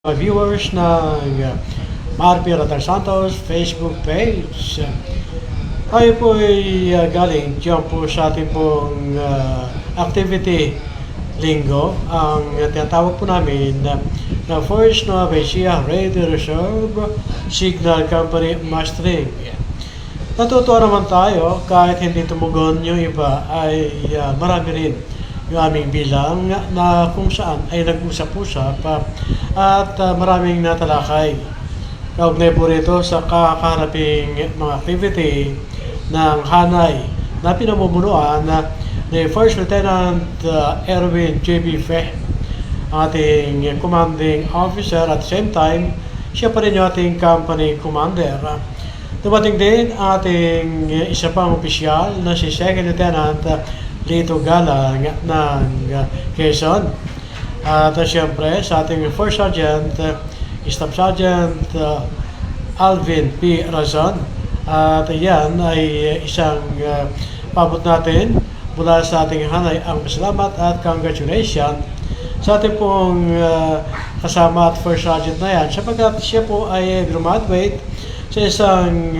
mga viewers ng Marpio Ratar Santos Facebook page. Tayo po ay galing dyan po sa ating pong activity linggo. Ang tinatawag po namin na First Nueva Ecija Radio Reserve Signal Company Mastering. Natutuwa naman tayo kahit hindi tumugon yung iba ay marami rin yung aming bilang na kung saan ay nag-usap-usap at maraming natalakay. Kaugnay po rito sa kakaharaping mga activity ng hanay na pinamumunuan ni First Lieutenant Erwin J.B. Fe, ating commanding officer at the same time, siya pa rin yung ating company commander. Dumating din ating isa pang opisyal na si Second Lieutenant Lito Galang ng Quezon. At siyempre sa ating First Sergeant, Staff Sergeant Alvin P. Razon. At yan ay isang pabot natin mula sa ating hanay ang pasalamat at congratulations sa ating pong kasama at First Sergeant na yan sapagkat siya po ay graduate sa isang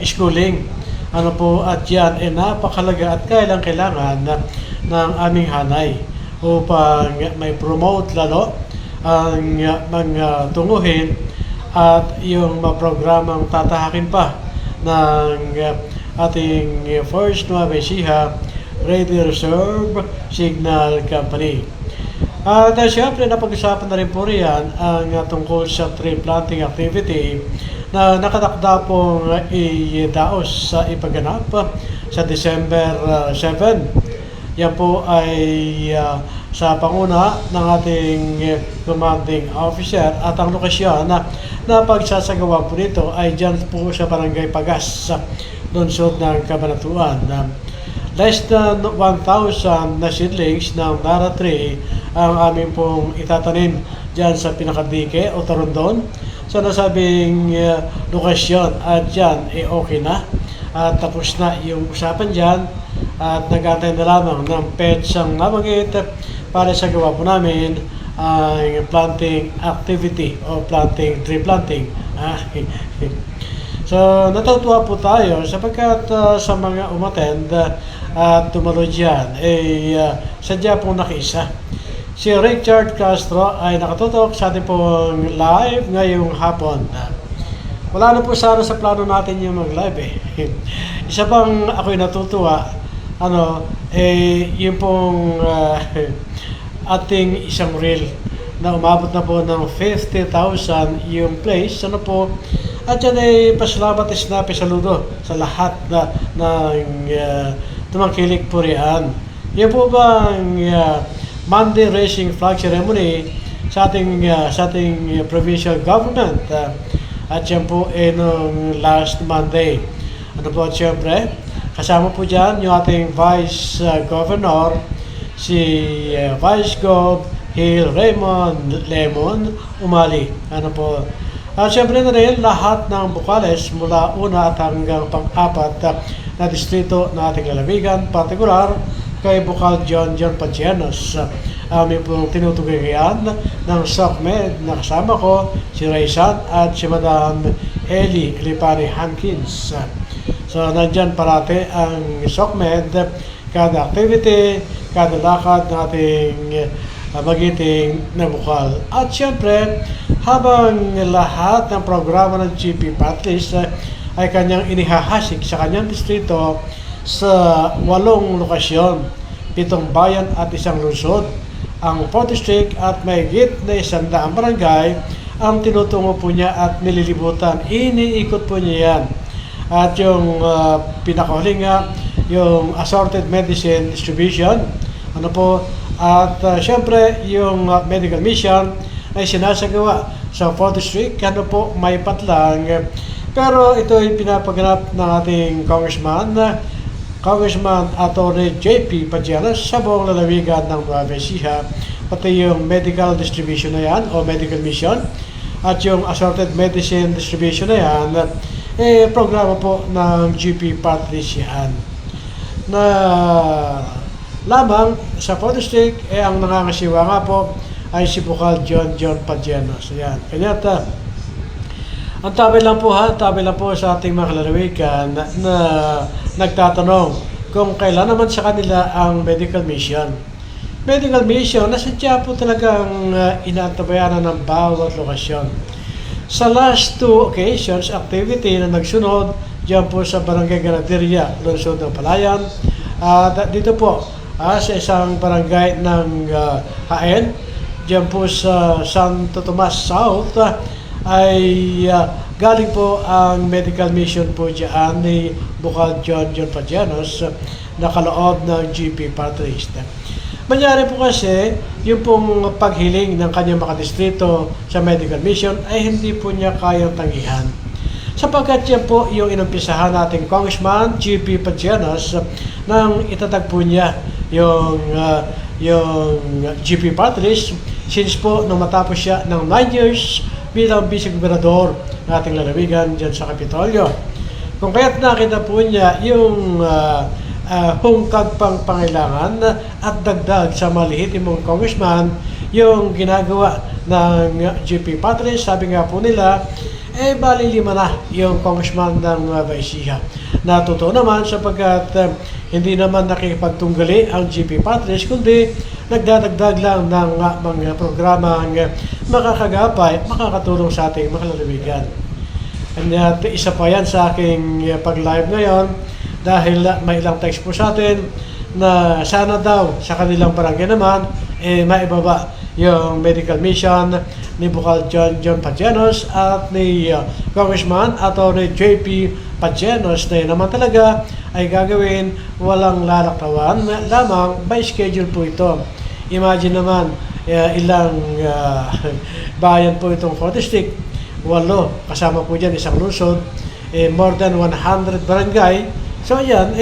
schooling. At yan ay napakalaga at kailangan ng aming hanay upang may promote lalo ang mga tunguhin at yung mga programang tatahakin pa ng ating First Nueva Ecija Radio Reserve Signal Company. At siyempre napag-usapan na rin po riyan ang tungkol sa tree planting activity na nakatakda pong idaos sa ipaganap sa December 7. Yan po ay sa panguna ng ating commanding officer at ang lokasyon na pagsasagawa po nito ay dyan po sa Barangay Pagas, lungsod ng Cabanatuan. Less than 1,000 na seedlings ng Nara tree ang aming pong itatanim dyan sa pinakadike o tarundon sa nasabing lokasyon at dyan okay na at tapos na yung usapan dyan at nag-antay na lamang ng petsang nabanggit para sa gawa po namin ang planting activity o tree planting. So natutuwa po tayo sapagkat sa mga umattend at tumalo dyan sadya pong nakiisa. Si Richard Castro ay nakatutok sa ating pong live ngayong hapon. Wala na po sana sa plano natin yung mag-live Isa pang ako'y natutuwa, yung pong ating isang reel na umabot na po ng 50,000 yung place. At yan ay pasalamat at sinapi saludo sa lahat na tumangkilik po riyan. Yan po bang Monday Raising Flag Ceremony sa ating provincial government at yan po nung last Monday. At siyempre kasama po dyan yung ating Vice Governor si Vice Gov Hill Raymond Lemon Umali. At siyempre na rin lahat ng bukales mula una at hanggang pang-apat na distrito na ating lalawigan, partikular kay Bukal John Pacianos. Aming pong tinutugayan ng SOCMED na kasama ko si Raysan at si Madam Ellie Lipari Hankins. So nandyan parati ang SOCMED, kada activity, kada lakad na ating magiting na bukal. At siyempre, habang lahat ng programa ng GP Patlist ay kanyang inihahasik sa kanyang distrito sa 8 lokasyon, 7 bayan at 1 lungsod. Ang 4 district at mahigit na 100 barangay ang tinutungo po niya at nililibutan. Iniikot po niya yan. At yung pinakahuling yung assorted medicine distribution. At syempre yung medical mission ay sinasagawa sa 4th district. May patlang. Pero ito ay pinapaganap ng ating Congressman Atty. J.P. Pajialas sa buong lalawigan ng Nueva Ecija. Pati yung medical distribution na yan o medical mission at yung assorted medicine distribution na yan programa po ng GP Patlist yan na lamang sa 4th district ang nangangasiwa nga po ay si Bukal John Pagenos. Ayan. Kanya ang tabi lang po sa ating mga kalalawigan na nagtatanong kung kailan naman sa kanila ang medical mission. Medical mission, nasadya po talagang inaantabayanan ng bawat lokasyon. Sa last 2 occasions, activity na nagsunod diyan po sa Barangay Ganaderia, lungsod ng Palayan. Dito po sa isang barangay ng Haen, diyan po sa Santo Tomas South, ay galing po ang medical mission po diyan ni Bukal John Pagenos na kaloob ng GP Party List. Mangyari po kasi, yung pong paghiling ng kanyang makadistrito sa medical mission ay hindi po niya kayang tangihan. Sapagkat yan po yung inumpisahan nating Congressman GP Pagenos nang itatagpo niya yung GP Party List since po nung matapos siya ng 9 years bilang vice-gobernador ng ating lalawigan dyan sa Kapitolyo. Kung kaya't nakita po niya yung hungkag pang pangailangan at dagdag sa malihitimong congressman yung ginagawa ng GP Party List. Sabi nga po nila, bali 5 na yung congressman ng Baisiha. Natuto naman sapagkat hindi naman nakipagtunggali ang GP Party List, kundi nagdadagdag lang ng mga programang makakatulong sa ating mga lalawigan. At isa pa yan sa aking pag-live ngayon dahil may ilang text po sa atin na sana daw sa kanilang barangay naman maibaba yung medical mission ni Bukal John Pagenos at ni Congressman Atty. JP Pagenos na naman talaga ay gagawin walang lalaktawan lamang by schedule po ito. Imagine naman ilang bayan po itong 4 district, 8 kasama po dyan isang lungsod, more than 100 barangay. So ayan,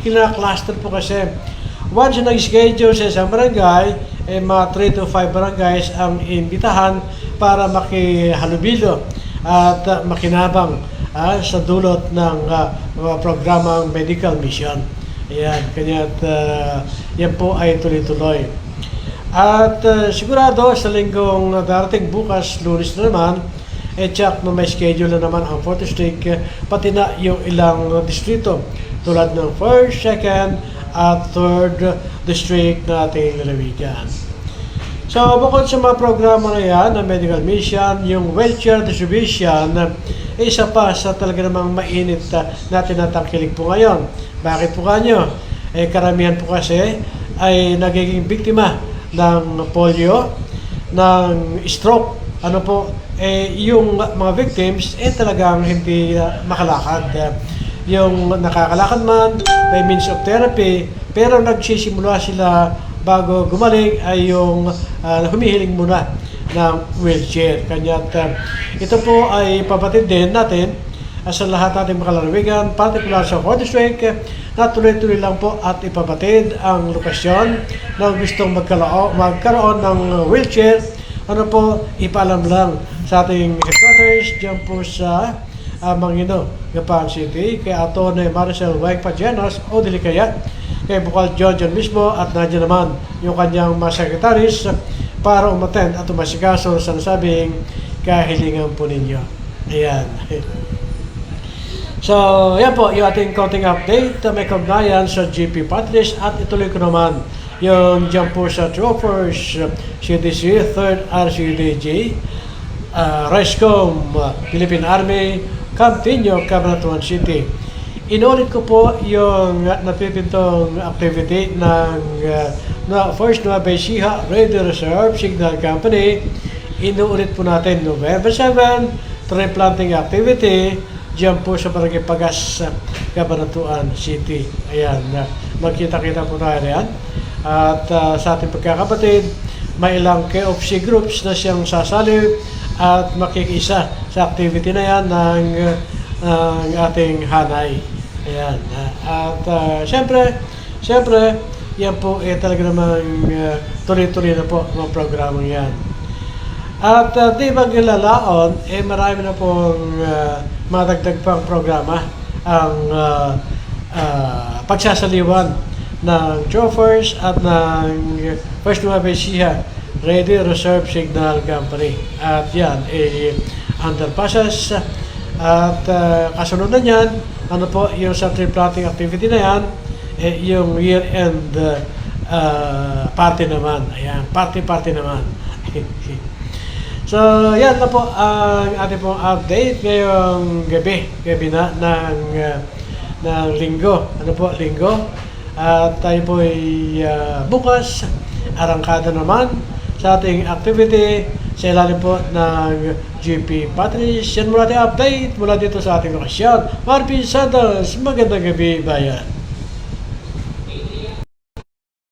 kina-cluster po kasi. Once nag-schedule sa isang barangay, mga 3 to 5 barangays ang imbitahan para makihalubilo at makinabang sa dulot ng programang medical mission. Ayan, kanya't yan po ay tuloy-tuloy. At sigurado sa linggong darating bukas, Lunes na naman, check na may schedule na naman ang 4th district, pati na yung ilang distrito tulad ng 1st, 2nd, at 3rd district na ating lalawigan. So, bukod sa mga programa na yan, na medical mission, yung wheelchair distribution, isa pa sa talaga namang mainit na tinatangkilig po ngayon. Bakit po kanyo? Karamihan po kasi ay nagiging biktima ng polio, ng stroke, yung mga victims talagang hindi makalakad. Yung nakakalakad man by means of therapy, pero nagsisimula sila bago gumaling ay yung humihiling muna ng wheelchair. Kanya't ito po ay pabatid din natin sa lahat nating mga lalawigan, particular sa 4th district, na tuloy-tuloy lang po at ipabatid ang lokasyon na gustong magkaroon ng wheelchair. Ipaalam lang sa ating headquarters dyan po sa Mangino, Gapan City, kay Atty. Maricel Weng Pagenos o dili kaya kay Bukal John mismo, at nandiyan naman yung kanyang mga secretaries para umattend at umasikaso sa nasabing kahilingan po ninyo. Ayan. So, yan po yung ating konting update na may kaugnayan sa GP Party List, at ituloy ko naman yung dyan po sa Troopers CDC, 3rd RCDJ, RISCOM, Philippine Army, Camp Tinio, Cabanatuan City. Inulit ko po yung napipintong activity ng First Nueva Ecija Radio Reserve Signal Company. Inuulit po natin November 7, tree planting activity diyan po sa Barangay Pagas, Cabanatuan City. Ayan, magkita-kita po tayo yan. At sa ating pagkakapatid, may ilang KOFC groups na siyang sasali at makikisa sa activity na yan ng ating hanay. Ayan. At siyempre, yan po talaga namang tuloy-tuloy na po mga programang yan. At di maglalaon, marami na pong madagdag pang programa ang pagsasaliwan ng Troopers at ng First Nueva Ecija Ready Reserve Signal Company. At yan, underpasses. At kasunod na yan, ano po, yung sa tree planting activity na yan, yung year-end party naman. Ayan, party naman. So, yan na po ang ating pong update ngayong gabi na ng linggo. Ano po, linggo. At tayo po ay bukas, arangkada naman sa ating activity sa ilalim po ng GP Patrice. Yan mula ating update mula dito sa ating lokasyon. Marvin Santos, magandang gabi bayan.